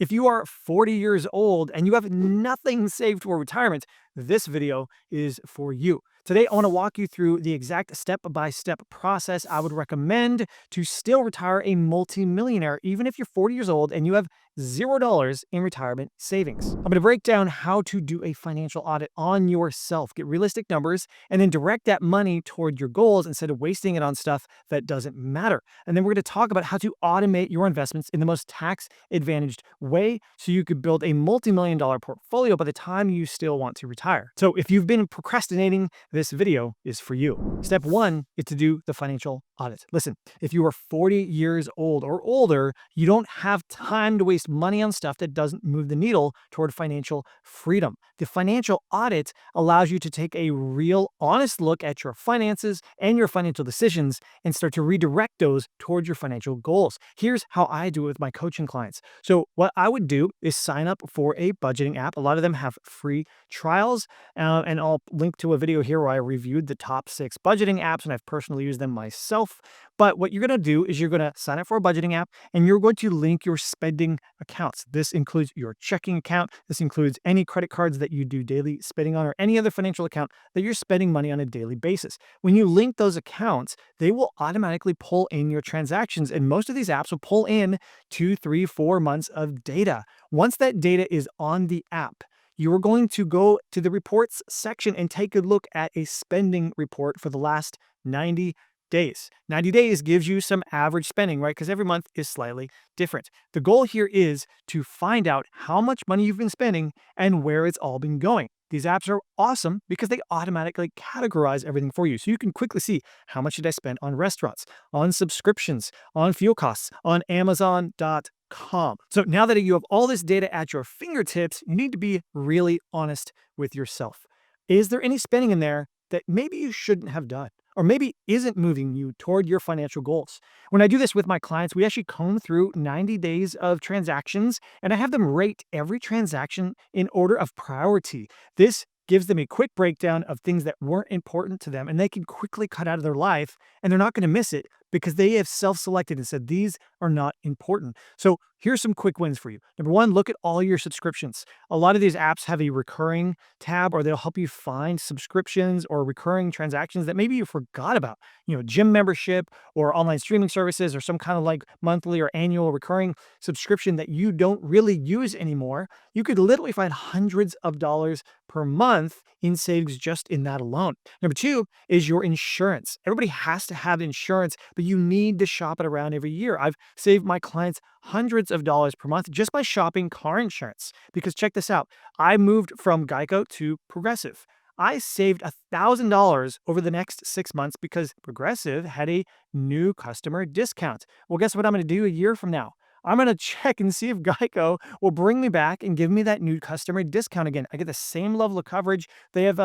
If you are 40 years old and you have nothing saved for retirement, this video is for you. Today, I want to walk you through the exact step-by-step process I would recommend to still retire a multimillionaire, even if you're 40 years old and you have $0 in retirement savings. I'm going to break down how to do a financial audit on yourself, get realistic numbers, and then direct that money toward your goals instead of wasting it on stuff that doesn't matter. And then we're going to talk about how to automate your investments in the most tax-advantaged way so you could build a multi-million-dollar portfolio by the time you still want to retire. So if you've been procrastinating, this video is for you. Step one is to do the financial audit. Listen, if you are 40 years old or older, you don't have time to waste money on stuff that doesn't move the needle toward financial freedom. The financial audit allows you to take a real, honest look at your finances and your financial decisions and start to redirect those towards your financial goals. Here's how I do it with my coaching clients. So what I would do is sign up for a budgeting app. A lot of them have free trials, and I'll link to a video here where I reviewed the top 6 budgeting apps, and I've personally used them myself. But what you're going to do is you're going to sign up for a budgeting app, and you're going to link your spending accounts. This includes your checking account. This includes any credit cards that you do daily spending on, or any other financial account that you're spending money on a daily basis. When you link those accounts, they will automatically pull in your transactions, and most of these apps will pull in 2, 3, 4 months of data. Once that data is on the app, you are going to go to the reports section and take a look at a spending report for the last 90 days. 90 days gives you some average spending, right? Because every month is slightly different. The goal here is to find out how much money you've been spending and where it's all been going. These apps are awesome because they automatically categorize everything for you. So you can quickly see how much did I spend on restaurants, on subscriptions, on fuel costs, on Amazon.com. So now that you have all this data at your fingertips, you need to be really honest with yourself. Is there any spending in there that maybe you shouldn't have done, or maybe isn't moving you toward your financial goals? When I do this with my clients, we actually comb through 90 days of transactions, and I have them rate every transaction in order of priority. This gives them a quick breakdown of things that weren't important to them, and they can quickly cut out of their life, and they're not going to miss it because they have self-selected and said, these are not important. So here's some quick wins for you. Number one, look at all your subscriptions. A lot of these apps have a recurring tab, or they'll help you find subscriptions or recurring transactions that maybe you forgot about. Gym membership or online streaming services, or some kind of like monthly or annual recurring subscription that you don't really use anymore. You could literally find hundreds of dollars per month in savings just in that alone. Number two is your insurance. Everybody has to have insurance, but you need to shop it around every year. I've saved my clients hundreds of dollars per month just by shopping car insurance. Because check this out, I moved from Geico to Progressive. I saved $1,000 over the next 6 months because Progressive had a new customer discount. Well, guess what I'm going to do a year from now? I'm going to check and see if Geico will bring me back and give me that new customer discount again. I get the same level of coverage. They have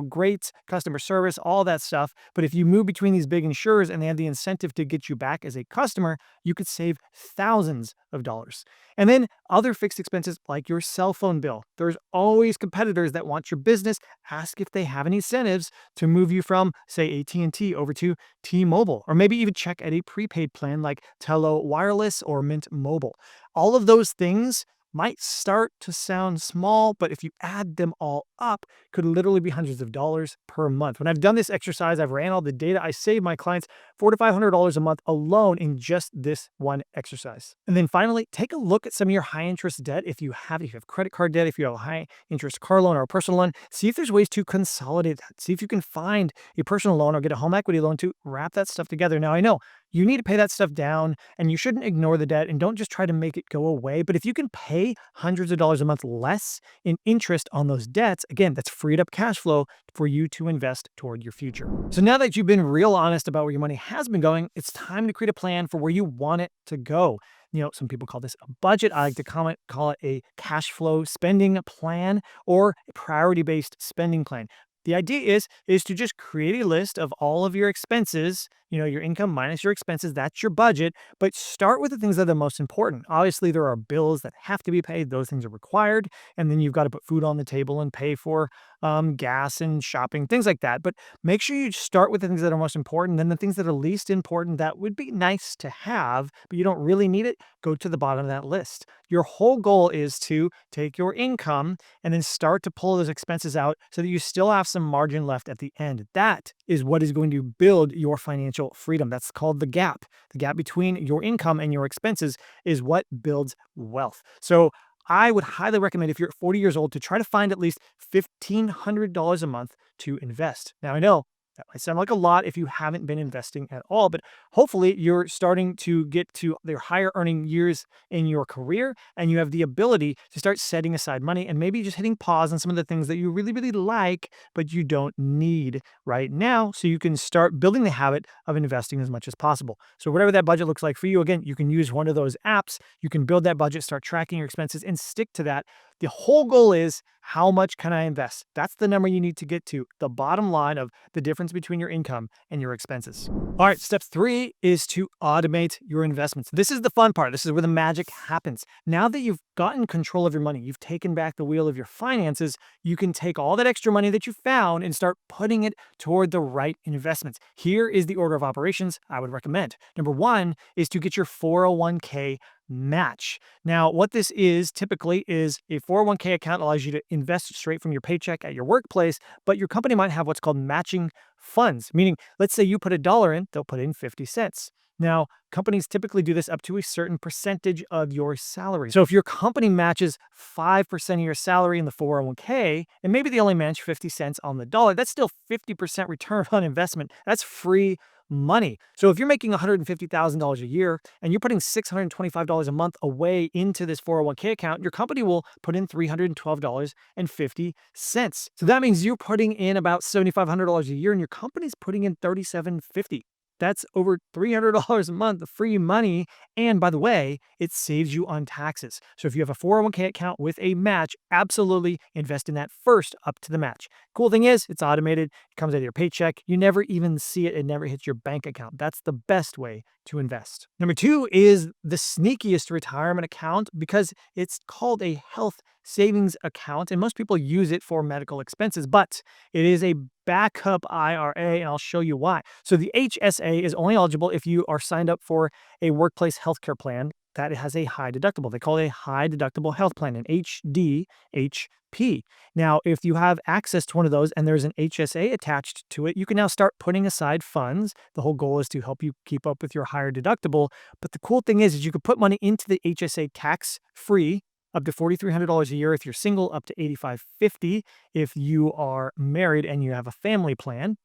great customer service, all that stuff. But if you move between these big insurers and they have the incentive to get you back as a customer, you could save thousands of dollars. And then other fixed expenses like your cell phone bill. There's always competitors that want your business. Ask if they have any incentives to move you from, say, AT&T over to T-Mobile, or maybe even check at a prepaid plan like Tello Wireless or Mint Mobile. All of those things might start to sound small, but if you add them all up, could literally be hundreds of dollars per month. When I've done this exercise, I've ran all the data, I saved my clients $400 to $500 a month alone in just this one exercise. And then finally, take a look at some of your high interest debt. If you have credit card debt, if you have a high interest car loan or a personal loan, see if there's ways to consolidate that. See if you can find a personal loan or get a home equity loan to wrap that stuff together. Now, I know you need to pay that stuff down, and you shouldn't ignore the debt and don't just try to make it go away. But if you can pay hundreds of dollars a month less in interest on those debts, again, that's freed up cash flow for you to invest toward your future. So now that you've been real honest about where your money has been going, it's time to create a plan for where you want it to go. Some people call this a budget. I like to call it a cash flow spending plan or a priority-based spending plan. The idea is to just create a list of all of your expenses, your income minus your expenses. That's your budget. But start with the things that are the most important. Obviously, there are bills that have to be paid. Those things are required. And then you've got to put food on the table and pay for gas and shopping, things like that. But make sure you start with the things that are most important. Then the things that are least important that would be nice to have, but you don't really need it, go to the bottom of that list. Your whole goal is to take your income and then start to pull those expenses out so that you still have some margin left at the end. That is what is going to build your financial freedom. That's called the gap. The gap between your income and your expenses is what builds wealth. So I would highly recommend, if you're 40 years old, to try to find at least $1,500 a month to invest. Now, I know that might sound like a lot if you haven't been investing at all, but hopefully you're starting to get to their higher earning years in your career and you have the ability to start setting aside money and maybe just hitting pause on some of the things that you really, really like, but you don't need right now, so you can start building the habit of investing as much as possible. So whatever that budget looks like for you, again, you can use one of those apps. You can build that budget, start tracking your expenses, and stick to that. The whole goal is, how much can I invest? That's the number you need to get to, the bottom line of the difference between your income and your expenses. All right, step 3 is to automate your investments. This is the fun part. This is where the magic happens. Now that you've gotten control of your money, you've taken back the wheel of your finances, you can take all that extra money that you found and start putting it toward the right investments. Here is the order of operations I would recommend. Number 1 is to get your 401k match. Now, what this is typically is a 401k account allows you to invest straight from your paycheck at your workplace, but your company might have what's called matching funds, meaning let's say you put $1 in, they'll put in 50 cents. Now, companies typically do this up to a certain percentage of your salary. So if your company matches 5% of your salary in the 401k, and maybe they only match 50 cents on the dollar, that's still 50% return on investment. That's free money. So if you're making $150,000 a year and you're putting $625 a month away into this 401k account, your company will put in $312.50. So that means you're putting in about $7,500 a year and your company's putting in $3,750. That's over $300 a month of free money. And by the way, it saves you on taxes. So if you have a 401k account with a match, absolutely invest in that first up to the match. Cool thing is, it's automated. It comes out of your paycheck. You never even see it. It never hits your bank account. That's the best way to invest. Number 2 is the sneakiest retirement account because it's called a health savings account, and most people use it for medical expenses, but it is a backup IRA, and I'll show you why. So the HSA is only eligible if you are signed up for a workplace healthcare plan that has a high deductible. They call it a high deductible health plan, an HDHP. Now, if you have access to one of those and there's an HSA attached to it, you can now start putting aside funds. The whole goal is to help you keep up with your higher deductible. But the cool thing is you can put money into the HSA tax-free, up to $4,300 a year if you're single, up to $8,550 if you are married and you have a family plan.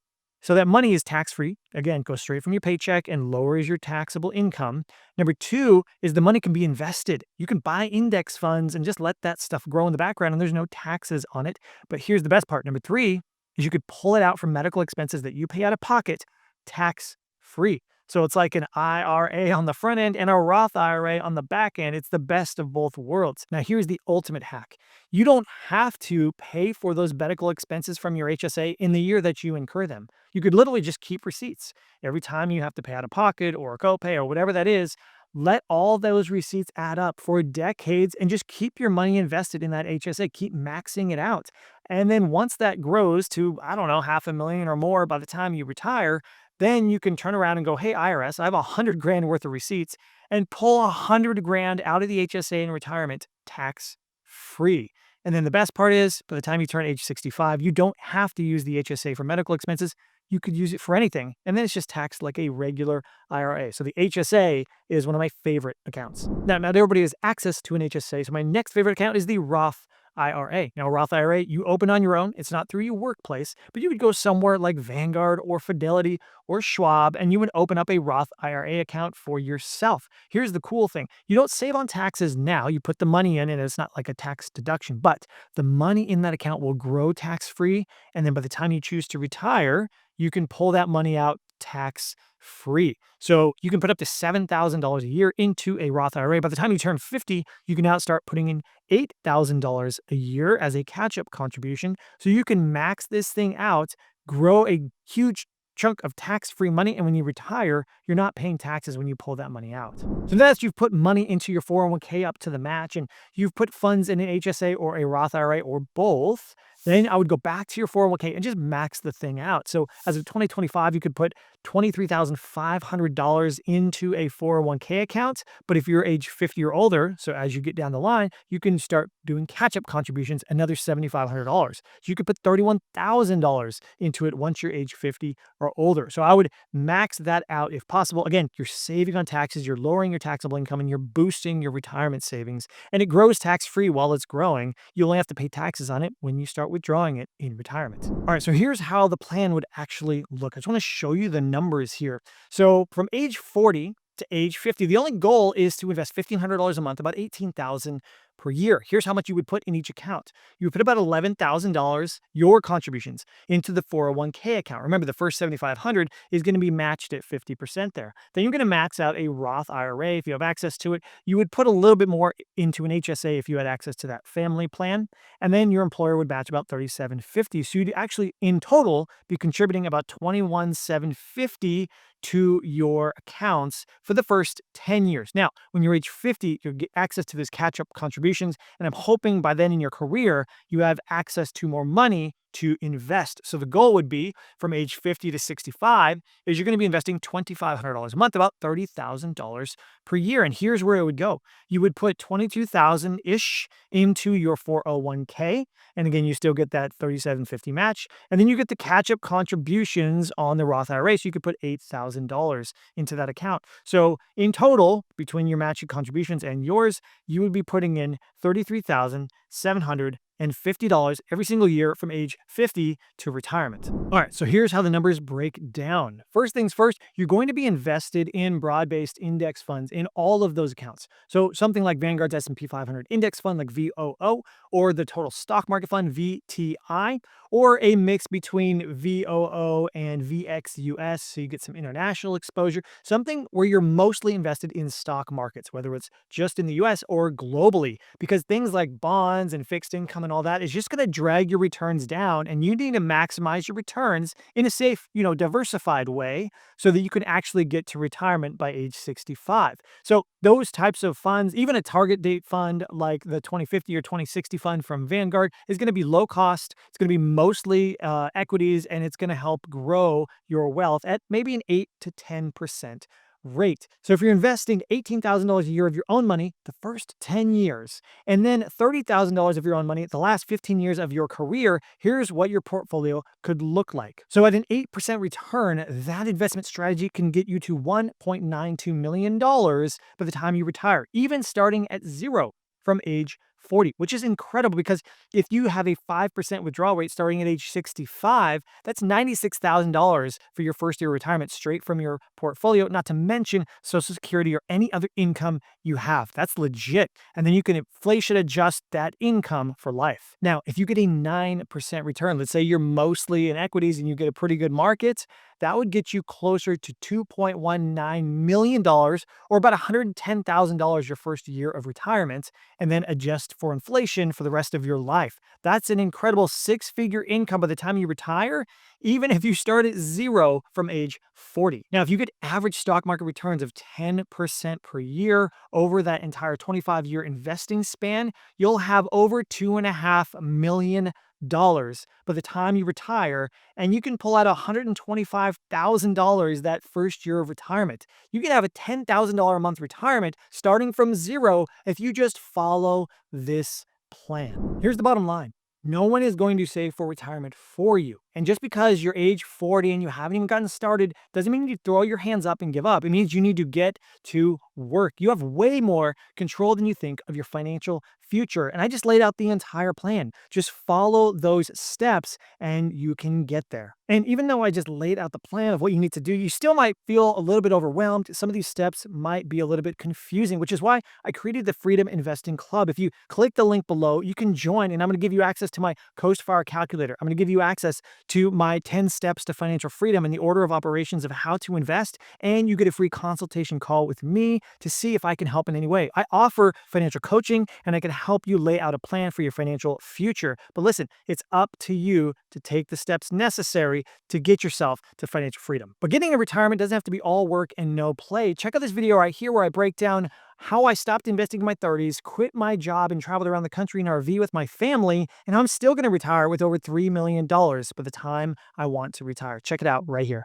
So that money is tax-free. Again, goes straight from your paycheck and lowers your taxable income. Number 2 is the money can be invested. You can buy index funds and just let that stuff grow in the background and there's no taxes on it. But here's the best part. Number 3 is you could pull it out from medical expenses that you pay out of pocket tax-free. So it's like an IRA on the front end and a Roth IRA on the back end. It's the best of both worlds. Now, here's the ultimate hack. You don't have to pay for those medical expenses from your HSA in the year that you incur them. You could literally just keep receipts. Every time you have to pay out of pocket or a copay or whatever that is, let all those receipts add up for decades and just keep your money invested in that HSA. Keep maxing it out. And then once that grows to, I don't know, $500,000 or more by the time you retire, then you can turn around and go, hey, IRS, I have $100,000 worth of receipts, and pull $100,000 out of the HSA in retirement tax free. And then the best part is, by the time you turn age 65, you don't have to use the HSA for medical expenses. You could use it for anything. And then it's just taxed like a regular IRA. So the HSA is one of my favorite accounts. Now, not everybody has access to an HSA. So my next favorite account is the Roth IRA. Now, Roth IRA, you open on your own. It's not through your workplace, but you would go somewhere like Vanguard or Fidelity or Schwab, and you would open up a Roth IRA account for yourself. Here's the cool thing. You don't save on taxes now. You put the money in, and it's not like a tax deduction, but the money in that account will grow tax-free, and then by the time you choose to retire, you can pull that money out tax-free. So you can put up to $7,000 a year into a Roth IRA. By the time you turn 50, you can now start putting in $8,000 a year as a catch-up contribution. So you can max this thing out, grow a huge chunk of tax-free money, and when you retire, you're not paying taxes when you pull that money out. So now that you've put money into your 401k up to the match, and you've put funds in an HSA or a Roth IRA or both, Then I would go back to your 401k and just max the thing out. So as of 2025, you could put $23,500 into a 401k account. But if you're age 50 or older, so as you get down the line, you can start doing catch-up contributions, another $7,500. So you could put $31,000 into it once you're age 50 or older. So I would max that out if possible. Again, you're saving on taxes, you're lowering your taxable income, and you're boosting your retirement savings. And it grows tax-free while it's growing. You only have to pay taxes on it when you start withdrawing it in retirement. All right, so here's how the plan would actually look. I just want to show you the numbers here. So from age 40 to age 50, the only goal is to invest $1,500 a month, about $18,000 per year. Here's how much you would put in each account. You would put about $11,000, your contributions, into the 401k account. Remember, the first $7,500 is going to be matched at 50% there. Then you're going to max out a Roth IRA if you have access to it. You would put a little bit more into an HSA if you had access to that family plan. And then your employer would match about $3,750. So you'd actually, in total, be contributing about $21,750 to your accounts for the first 10 years. Now, when you're age 50, you'll get access to this catch-up contributions, and I'm hoping by then in your career, you have access to more money to invest. So the goal would be from age 50 to 65 is you're going to be investing $2,500 a month, about $30,000 per year. And here's where it would go. You would put 22,000-ish into your 401k. And again, you still get that 3750 match. And then you get the catch-up contributions on the Roth IRA. So you could put $8,000 into that account. So in total, between your matching contributions and yours, you would be putting in $33,750 every single year from age 50 to retirement. All right, so here's how the numbers break down. First things first, you're going to be invested in broad-based index funds in all of those accounts. So something like Vanguard's S&P 500 index fund, like VOO, or the total stock market fund, VTI, or a mix between VOO and VXUS, so you get some international exposure, something where you're mostly invested in stock markets, whether it's just in the US or globally, because things like bonds and fixed income and all that is just going to drag your returns down, and you need to maximize your returns in a safe, diversified way so that you can actually get to retirement by age 65. So those types of funds, even a target date fund like the 2050 or 2060 fund from Vanguard, is going to be low cost. It's going to be mostly equities, and it's going to help grow your wealth at maybe an 8 to 10% rate. So if you're investing $18,000 a year of your own money the first 10 years, and then $30,000 of your own money the last 15 years of your career, here's what your portfolio could look like. So at an 8% return, that investment strategy can get you to $1.92 million by the time you retire, even starting at zero from age 40, which is incredible because if you have a 5% withdrawal rate starting at age 65, that's $96,000 for your first year of retirement straight from your portfolio, not to mention Social Security or any other income you have. That's legit. And then you can inflation adjust that income for life. Now, if you get a 9% return, let's say you're mostly in equities and you get a pretty good market, that would get you closer to $2.19 million or about $110,000 your first year of retirement, and then adjust for inflation for the rest of your life. That's an incredible six-figure income by the time you retire, even if you start at zero from age 40. Now, if you get average stock market returns of 10% per year over that entire 25-year investing span, you'll have over $2.5 million by the time you retire, and you can pull out $125,000 that first year of retirement. You can have a $10,000 a month retirement starting from zero if you just follow this plan. Here's the bottom line. No one is going to save for retirement for you. And just because you're age 40 and you haven't even gotten started doesn't mean you throw your hands up and give up. It means you need to get to work. You have way more control than you think of your financial future. And I just laid out the entire plan. Just follow those steps and you can get there. And even though I just laid out the plan of what you need to do, you still might feel a little bit overwhelmed. Some of these steps might be a little bit confusing, which is why I created the Freedom Investing Club. If you click the link below, you can join, and I'm going to give you access to my Coast Fire calculator. I'm going to give you access to my 10 steps to financial freedom and the order of operations of how to invest, and you get a free consultation call with me to see if I can help in any way. I offer financial coaching, and I can help you lay out a plan for your financial future. But listen, it's up to you to take the steps necessary to get yourself to financial freedom. But getting a retirement doesn't have to be all work and no play. Check out this video right here where I break down how I stopped investing in my 30s, quit my job, and traveled around the country in an RV with my family, and I'm still going to retire with over $3 million by the time I want to retire. Check it out right here.